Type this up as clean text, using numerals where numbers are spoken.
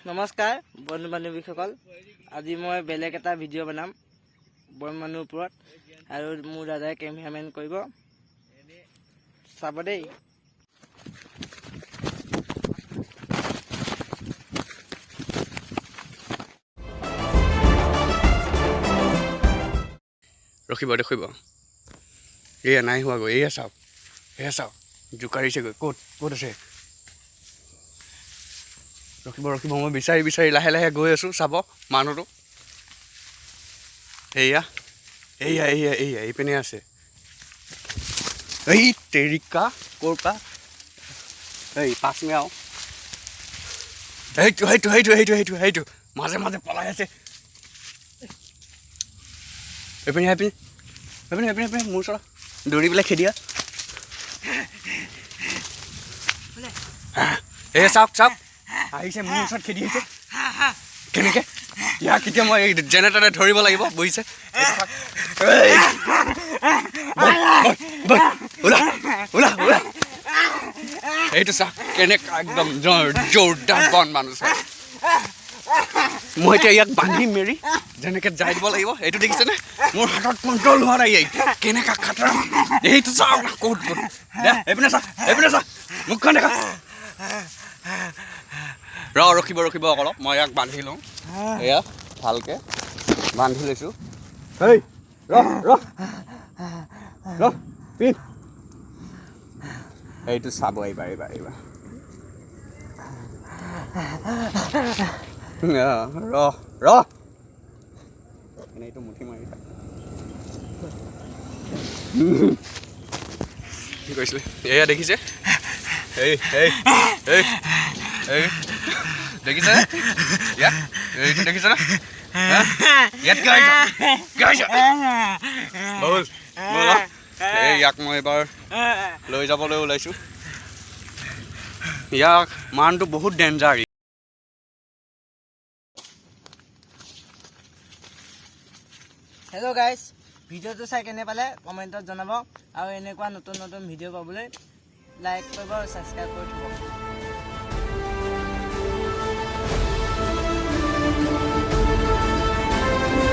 নমস্কাৰ বন্ধু বান্ধৱীসকল, আজি মই বেলেগ এটা ভিডিঅ' বনাম বনমানুৰ ওপৰত আৰু মোৰ দাদাই কেমেৰামেন কৰিব, চাব দেই। ৰখিব দেখিব, এয়া নাই হোৱাগৈ, এয়া চাওক জোকাৰিছেগৈ। ক'ত আছে? ৰখিব মই বিচাৰি লাহে লাহে গৈ আছোঁ। চাব মানুহটো, এয়া এইপিনে আছে। এই তেৰিকা ক'ৰ পৰা? এই পাছ মেয়াও, সেইটো মাজে মাজে পলাই আছে। এইপিনে মোৰ ওচৰত দৌৰি পেলাই খেদিয়া। এই চাওক আহিছে, মোৰ ওচৰত খেদি আহিছে। কেনেকৈ ইয়াক এতিয়া মই যেনে তেনে ধৰিব লাগিব, বুজিছে? ওলা এইটো চাওক কেনেকুৱা একদম জোৰদাৰ বন মানুহ চাওক। মই এতিয়া ইয়াক বান্ধি মেলি যেনেকৈ যাই দিব লাগিব। এইটো দেখিছেনে? মোৰ হাতত কণ্ট্ৰল হোৱা নাই। কেনেকুৱা খাতৰা, এইটো চাওক না। ক'ত এইপিনে চা মুখখন দেখা। ৰখিব অলপ, মই ইয়াক বান্ধি লওঁ। এয়া ভালকৈ বান্ধি লৈছোঁ। এইটো চাব, এইবাৰ এনেইটো মুঠি মাৰি কি কৈছিলে? এয়া দেখিছে? দেখিছে এইটো দেখিছে না? ইয়াত ইয়াক মই এবাৰ লৈ যাবলৈ ওলাইছোঁ। ইয়াক মানুহটো বহুত ডেঞ্জাৰ। হেল্ল' গাইজ, ভিডিঅ'টো চাই কেনে পালে কমেণ্টত জনাব আৰু এনেকুৱা নতুন ভিডিঅ' পাবলৈ লাইক কৰিব আৰু ছাবস্ক্ৰাইব কৰি থ'ব।